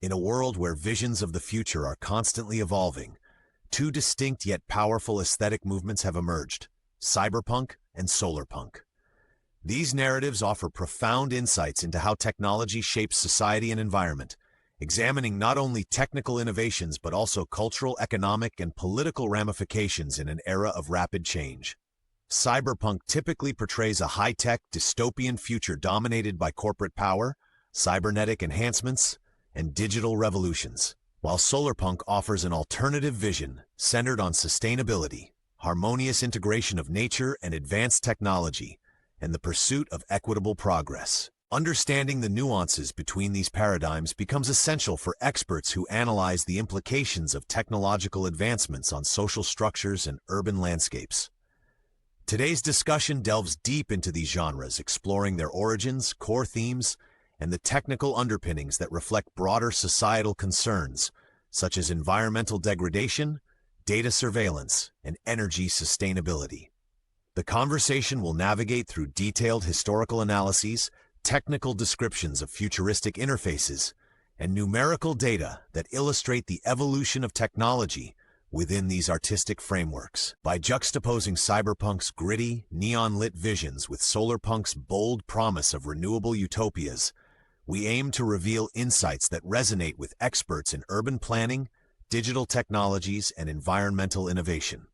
In a world where visions of the future are constantly evolving, two distinct yet powerful aesthetic movements have emerged: cyberpunk and solarpunk. These narratives offer profound insights into how technology shapes society and environment, examining not only technical innovations but also cultural, economic, and political ramifications in an era of rapid change. Cyberpunk typically portrays a high-tech, dystopian future dominated by corporate power, cybernetic enhancements, and digital revolutions, while solarpunk offers an alternative vision centered on sustainability, harmonious integration of nature and advanced technology, and the pursuit of equitable progress. Understanding the nuances between these paradigms becomes essential for experts who analyze the implications of technological advancements on social structures and urban landscapes. Today's discussion delves deep into these genres, exploring their origins, core themes, and the technical underpinnings that reflect broader societal concerns, such as environmental degradation, data surveillance, and energy sustainability. The conversation will navigate through detailed historical analyses, technical descriptions of futuristic interfaces, and numerical data that illustrate the evolution of technology within these artistic frameworks. By juxtaposing cyberpunk's gritty, neon-lit visions with solarpunk's bold promise of renewable utopias, we aim to reveal insights that resonate with experts in urban planning, digital technologies, and environmental innovation.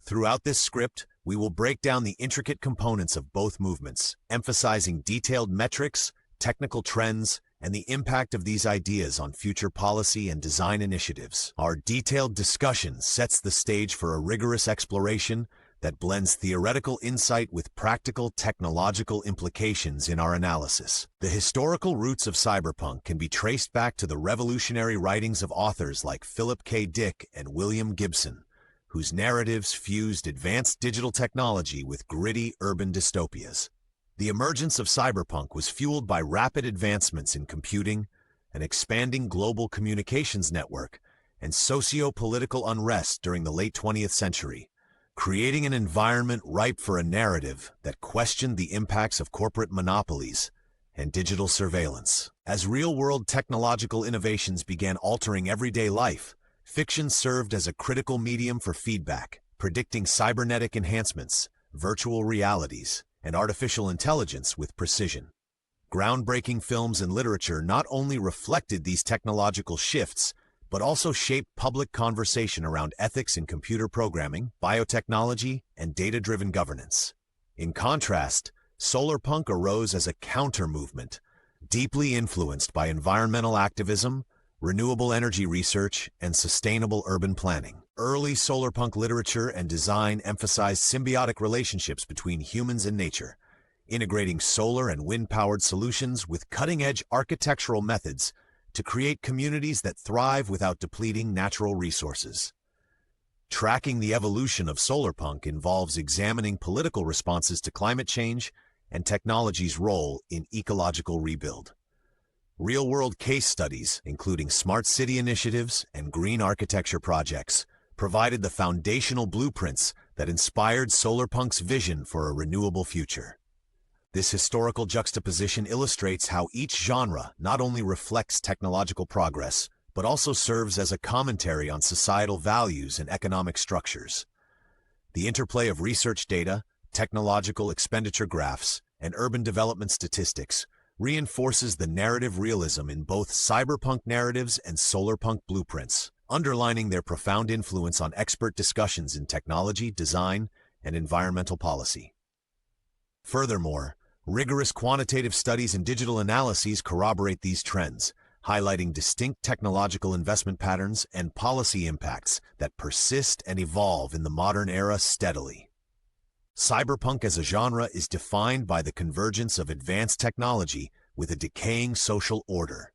Throughout this script, we will break down the intricate components of both movements, emphasizing detailed metrics, technical trends, and the impact of these ideas on future policy and design initiatives. Our detailed discussion sets the stage for a rigorous exploration that blends theoretical insight with practical technological implications in our analysis. The historical roots of cyberpunk can be traced back to the revolutionary writings of authors like Philip K. Dick and William Gibson, whose narratives fused advanced digital technology with gritty urban dystopias. The emergence of cyberpunk was fueled by rapid advancements in computing, an expanding global communications network, and socio-political unrest during the late 20th century, creating an environment ripe for a narrative that questioned the impacts of corporate monopolies and digital surveillance. As real-world technological innovations began altering everyday life, fiction served as a critical medium for feedback, predicting cybernetic enhancements, virtual realities, and artificial intelligence with precision. Groundbreaking films and literature not only reflected these technological shifts, but also shaped public conversation around ethics in computer programming, biotechnology, and data-driven governance. In contrast, solarpunk arose as a counter-movement, deeply influenced by environmental activism, renewable energy research, and sustainable urban planning. Early solarpunk literature and design emphasized symbiotic relationships between humans and nature, integrating solar and wind-powered solutions with cutting-edge architectural methods to create communities that thrive without depleting natural resources. Tracking the evolution of solarpunk involves examining political responses to climate change and technology's role in ecological rebuild. Real-world case studies, including smart city initiatives and green architecture projects, provided the foundational blueprints that inspired solarpunk's vision for a renewable future. This historical juxtaposition illustrates how each genre not only reflects technological progress, but also serves as a commentary on societal values and economic structures. The interplay of research data, technological expenditure graphs, and urban development statistics reinforces the narrative realism in both cyberpunk narratives and solarpunk blueprints, underlining their profound influence on expert discussions in technology, design, and environmental policy. Furthermore, rigorous quantitative studies and digital analyses corroborate these trends, highlighting distinct technological investment patterns and policy impacts that persist and evolve in the modern era steadily. Cyberpunk as a genre is defined by the convergence of advanced technology with a decaying social order.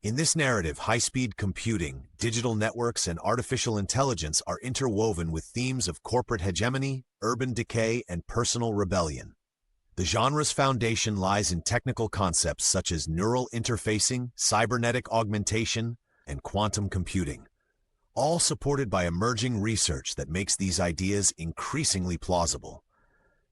In this narrative, high-speed computing, digital networks, and artificial intelligence are interwoven with themes of corporate hegemony, urban decay, and personal rebellion. The genre's foundation lies in technical concepts such as neural interfacing, cybernetic augmentation, and quantum computing, all supported by emerging research that makes these ideas increasingly plausible.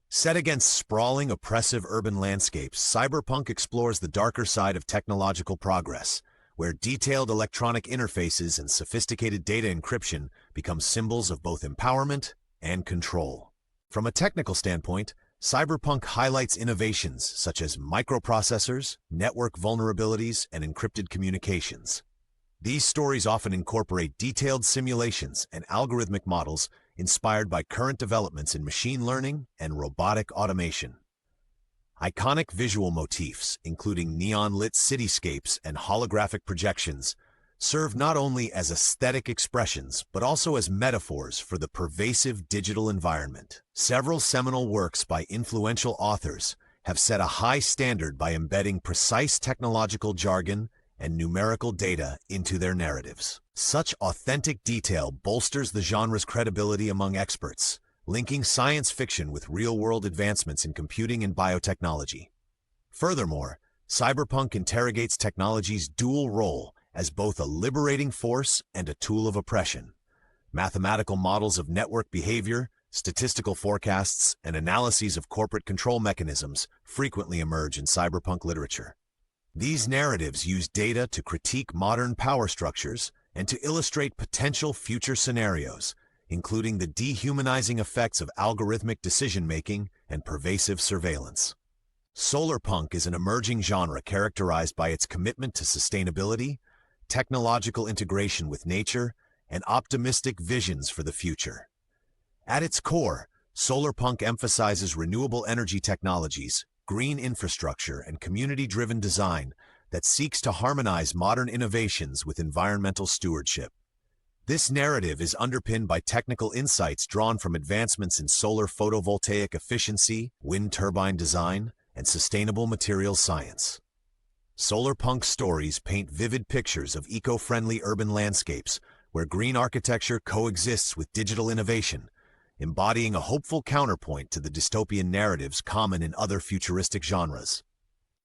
Set against sprawling, oppressive urban landscapes, cyberpunk explores the darker side of technological progress, where detailed electronic interfaces and sophisticated data encryption become symbols of both empowerment and control. From a technical standpoint, Cyberpunk highlights innovations such as microprocessors, network vulnerabilities, and encrypted communications. These stories often incorporate detailed simulations and algorithmic models inspired by current developments in machine learning and robotic automation. Iconic visual motifs, including neon-lit cityscapes and holographic projections, serve not only as aesthetic expressions but also as metaphors for the pervasive digital environment. Several seminal works by influential authors have set a high standard by embedding precise technological jargon and numerical data into their narratives. Such authentic detail bolsters the genre's credibility among experts, linking science fiction with real-world advancements in computing and biotechnology. Furthermore, Cyberpunk interrogates technology's dual role as both a liberating force and a tool of oppression. Mathematical models of network behavior, statistical forecasts, and analyses of corporate control mechanisms frequently emerge in cyberpunk literature. These narratives use data to critique modern power structures and to illustrate potential future scenarios, including the dehumanizing effects of algorithmic decision-making and pervasive surveillance. Solarpunk is an emerging genre characterized by its commitment to sustainability, technological integration with nature, and optimistic visions for the future. At its core, Solarpunk emphasizes renewable energy technologies, green infrastructure, and community-driven design that seeks to harmonize modern innovations with environmental stewardship. This narrative is underpinned by technical insights drawn from advancements in solar photovoltaic efficiency, wind turbine design, and sustainable materials science. Solarpunk stories paint vivid pictures of eco-friendly urban landscapes where green architecture coexists with digital innovation, embodying a hopeful counterpoint to the dystopian narratives common in other futuristic genres.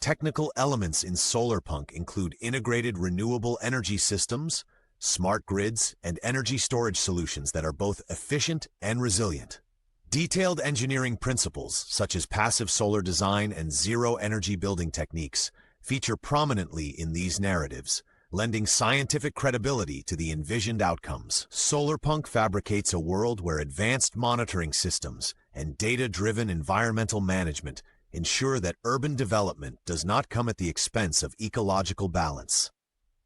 Technical elements in Solarpunk include integrated renewable energy systems, smart grids, and energy storage solutions that are both efficient and resilient. Detailed engineering principles, such as passive solar design and zero-energy building techniques, feature prominently in these narratives, lending scientific credibility to the envisioned outcomes. Solarpunk fabricates a world where advanced monitoring systems and data-driven environmental management ensure that urban development does not come at the expense of ecological balance.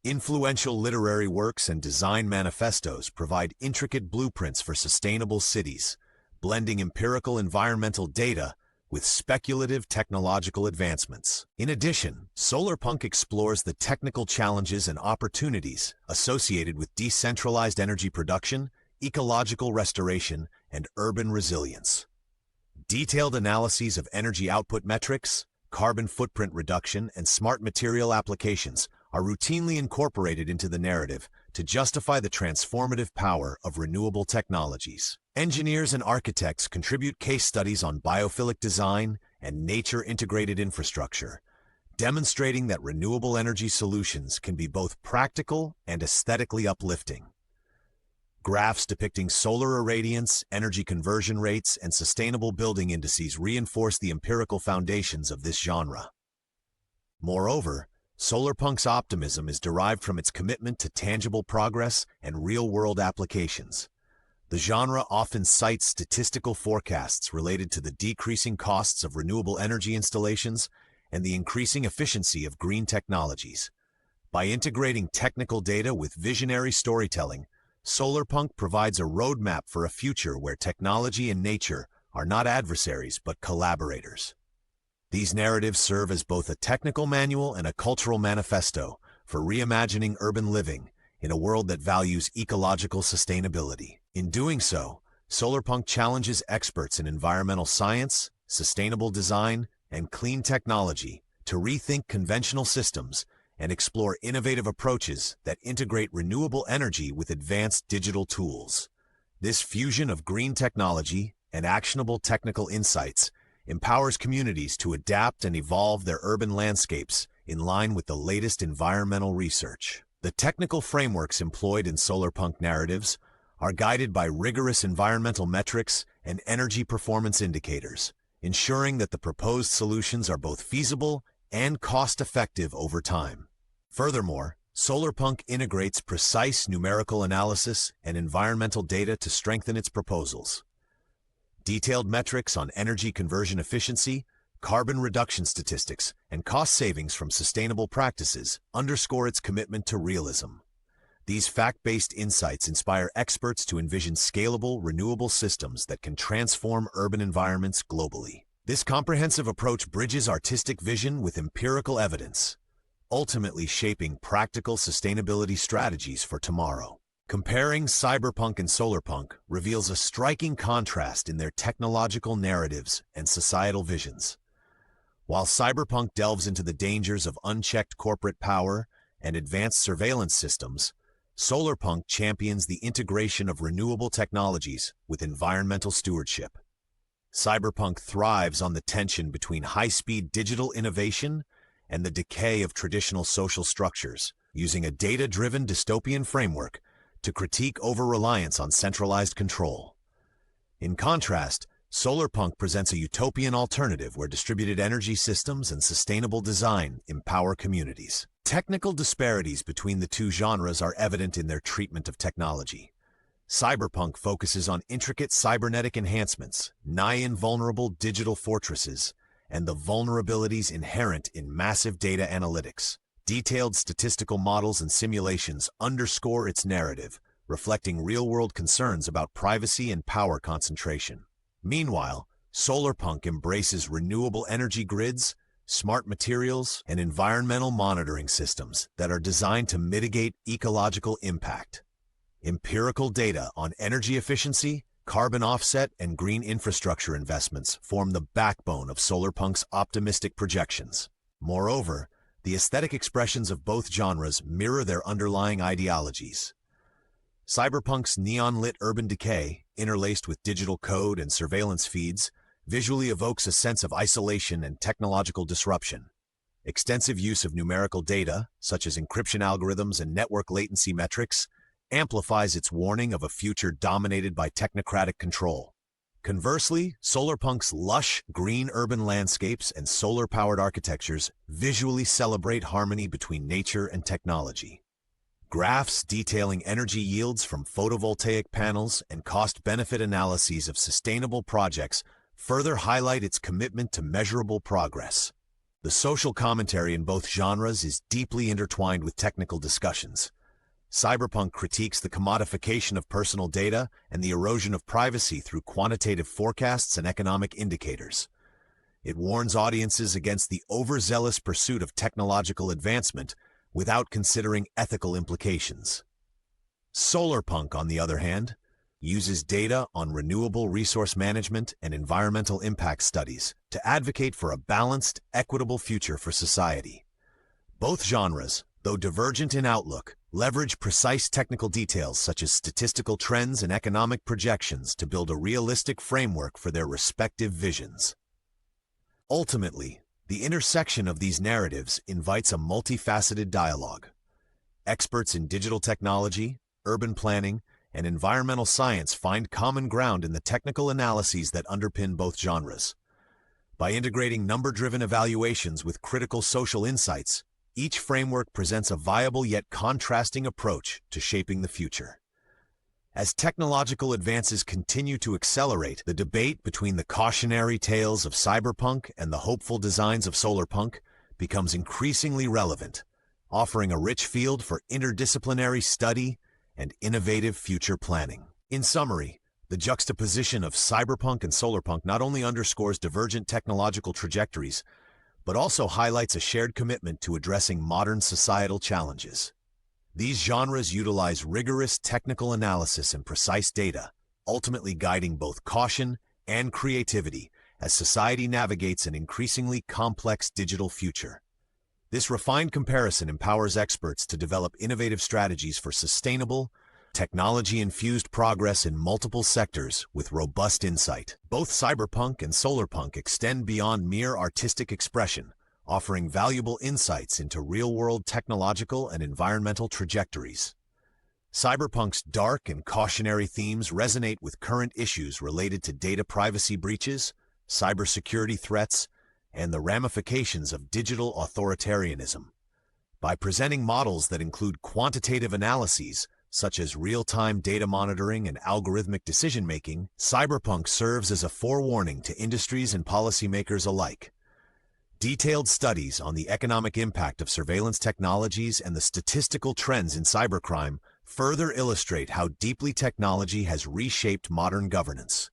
Influential literary works and design manifestos provide intricate blueprints for sustainable cities, blending empirical environmental data with speculative technological advancements. In addition, Solarpunk explores the technical challenges and opportunities associated with decentralized energy production, ecological restoration, and urban resilience. Detailed analyses of energy output metrics, carbon footprint reduction, and smart material applications are routinely incorporated into the narrative to justify the transformative power of renewable technologies. Engineers and architects contribute case studies on biophilic design and nature-integrated infrastructure, demonstrating that renewable energy solutions can be both practical and aesthetically uplifting. Graphs depicting solar irradiance, energy conversion rates, and sustainable building indices reinforce the empirical foundations of this genre. Moreover, Solarpunk's optimism is derived from its commitment to tangible progress and real-world applications. The genre often cites statistical forecasts related to the decreasing costs of renewable energy installations and the increasing efficiency of green technologies. By integrating technical data with visionary storytelling, Solarpunk provides a roadmap for a future where technology and nature are not adversaries but collaborators. These narratives serve as both a technical manual and a cultural manifesto for reimagining urban living in a world that values ecological sustainability. In doing so, Solarpunk challenges experts in environmental science, sustainable design, and clean technology to rethink conventional systems and explore innovative approaches that integrate renewable energy with advanced digital tools. This fusion of green technology and actionable technical insights empowers communities to adapt and evolve their urban landscapes in line with the latest environmental research. The technical frameworks employed in Solarpunk narratives are guided by rigorous environmental metrics and energy performance indicators, ensuring that the proposed solutions are both feasible and cost-effective over time. Furthermore, Solarpunk integrates precise numerical analysis and environmental data to strengthen its proposals. Detailed metrics on energy conversion efficiency, carbon reduction statistics, and cost savings from sustainable practices underscore its commitment to realism. These fact-based insights inspire experts to envision scalable, renewable systems that can transform urban environments globally. This comprehensive approach bridges artistic vision with empirical evidence, ultimately shaping practical sustainability strategies for tomorrow. Comparing Cyberpunk and Solarpunk reveals a striking contrast in their technological narratives and societal visions. While Cyberpunk delves into the dangers of unchecked corporate power and advanced surveillance systems, Solarpunk champions the integration of renewable technologies with environmental stewardship. Cyberpunk thrives on the tension between high-speed digital innovation and the decay of traditional social structures, using a data-driven dystopian framework to critique over-reliance on centralized control. In contrast, Solarpunk presents a utopian alternative where distributed energy systems and sustainable design empower communities. Technical disparities between the two genres are evident in their treatment of technology. Cyberpunk focuses on intricate cybernetic enhancements, nigh-invulnerable digital fortresses, and the vulnerabilities inherent in massive data analytics. Detailed statistical models and simulations underscore its narrative, reflecting real-world concerns about privacy and power concentration. Meanwhile, Solarpunk embraces renewable energy grids, smart materials, and environmental monitoring systems that are designed to mitigate ecological impact. Empirical data on energy efficiency, carbon offset, and green infrastructure investments form the backbone of Solarpunk's optimistic projections. Moreover, the aesthetic expressions of both genres mirror their underlying ideologies. Cyberpunk's neon-lit urban decay, interlaced with digital code and surveillance feeds, visually evokes a sense of isolation and technological disruption. Extensive use of numerical data, such as encryption algorithms and network latency metrics, amplifies its warning of a future dominated by technocratic control. Conversely, Solarpunk's lush, green urban landscapes and solar-powered architectures visually celebrate harmony between nature and technology. Graphs detailing energy yields from photovoltaic panels and cost-benefit analyses of sustainable projects further highlight its commitment to measurable progress. The social commentary in both genres is deeply intertwined with technical discussions. Cyberpunk critiques the commodification of personal data and the erosion of privacy through quantitative forecasts and economic indicators. It warns audiences against the overzealous pursuit of technological advancement without considering ethical implications. Solarpunk, on the other hand, uses data on renewable resource management and environmental impact studies to advocate for a balanced, equitable future for society. Both genres, though divergent in outlook, leverage precise technical details such as statistical trends and economic projections to build a realistic framework for their respective visions. Ultimately, the intersection of these narratives invites a multifaceted dialogue. Experts in digital technology, urban planning, and environmental science find common ground in the technical analyses that underpin both genres. By integrating number-driven evaluations with critical social insights, each framework presents a viable yet contrasting approach to shaping the future. As technological advances continue to accelerate, the debate between the cautionary tales of Cyberpunk and the hopeful designs of Solarpunk becomes increasingly relevant, offering a rich field for interdisciplinary study and innovative future planning. In summary, the juxtaposition of Cyberpunk and Solarpunk not only underscores divergent technological trajectories, but also highlights a shared commitment to addressing modern societal challenges. These genres utilize rigorous technical analysis and precise data, ultimately guiding both caution and creativity as society navigates an increasingly complex digital future. This refined comparison empowers experts to develop innovative strategies for sustainable, technology-infused progress in multiple sectors with robust insight. Both Cyberpunk and Solarpunk extend beyond mere artistic expression, offering valuable insights into real-world technological and environmental trajectories. Cyberpunk's dark and cautionary themes resonate with current issues related to data privacy breaches, cybersecurity threats, and the ramifications of digital authoritarianism. By presenting models that include quantitative analyses, such as real-time data monitoring and algorithmic decision-making, Cyberpunk serves as a forewarning to industries and policymakers alike. Detailed studies on the economic impact of surveillance technologies and the statistical trends in cybercrime further illustrate how deeply technology has reshaped modern governance.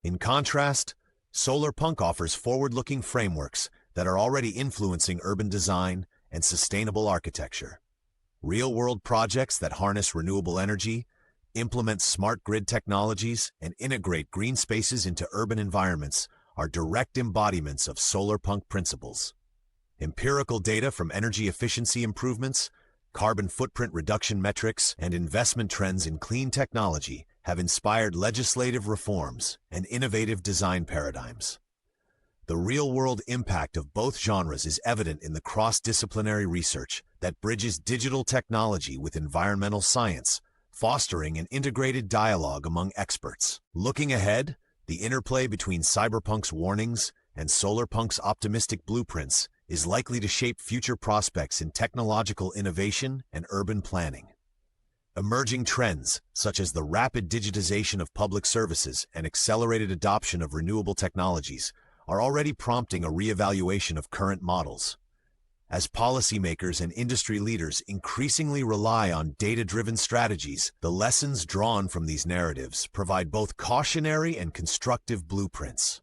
In contrast, Solarpunk offers forward-looking frameworks that are already influencing urban design and sustainable architecture. Real-world projects that harness renewable energy, implement smart grid technologies, and integrate green spaces into urban environments are direct embodiments of Solarpunk principles. Empirical data from energy efficiency improvements, carbon footprint reduction metrics, and investment trends in clean technology have inspired legislative reforms and innovative design paradigms. The real-world impact of both genres is evident in the cross-disciplinary research that bridges digital technology with environmental science, fostering an integrated dialogue among experts. Looking ahead, the interplay between Cyberpunk's warnings and Solarpunk's optimistic blueprints is likely to shape future prospects in technological innovation and urban planning. Emerging trends, such as the rapid digitization of public services and accelerated adoption of renewable technologies, are already prompting a reevaluation of current models. As policymakers and industry leaders increasingly rely on data-driven strategies, the lessons drawn from these narratives provide both cautionary and constructive blueprints.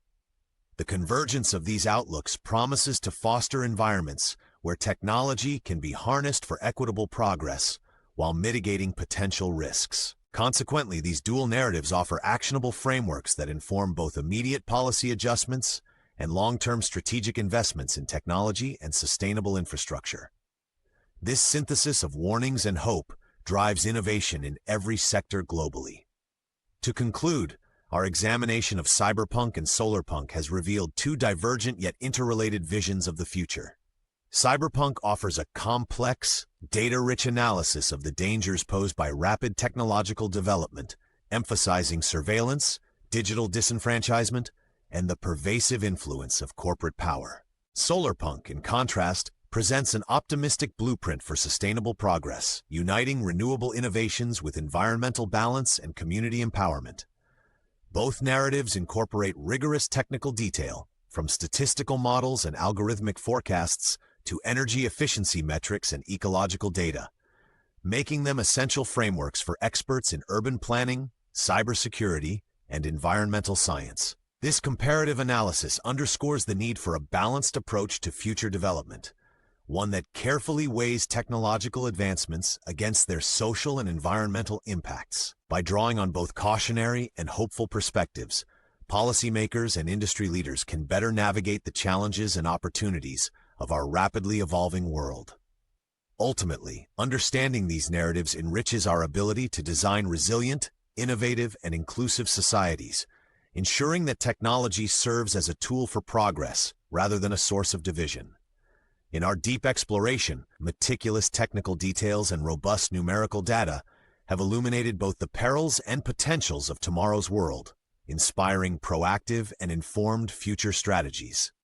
The convergence of these outlooks promises to foster environments where technology can be harnessed for equitable progress while mitigating potential risks. Consequently, these dual narratives offer actionable frameworks that inform both immediate policy adjustments and long-term strategic investments in technology and sustainable infrastructure. This synthesis of warnings and hope drives innovation in every sector globally. To conclude, our examination of Cyberpunk and Solarpunk has revealed two divergent yet interrelated visions of the future. Cyberpunk offers a complex, data-rich analysis of the dangers posed by rapid technological development, emphasizing surveillance, digital disenfranchisement, and the pervasive influence of corporate power. Solarpunk, in contrast, presents an optimistic blueprint for sustainable progress, uniting renewable innovations with environmental balance and community empowerment. Both narratives incorporate rigorous technical detail, from statistical models and algorithmic forecasts to energy efficiency metrics and ecological data, making them essential frameworks for experts in urban planning, cybersecurity, and environmental science. This comparative analysis underscores the need for a balanced approach to future development, one that carefully weighs technological advancements against their social and environmental impacts. By drawing on both cautionary and hopeful perspectives, policymakers and industry leaders can better navigate the challenges and opportunities of our rapidly evolving world. Ultimately, understanding these narratives enriches our ability to design resilient, innovative, and inclusive societies, ensuring that technology serves as a tool for progress rather than a source of division. In our deep exploration, meticulous technical details and robust numerical data have illuminated both the perils and potentials of tomorrow's world, inspiring proactive and informed future strategies.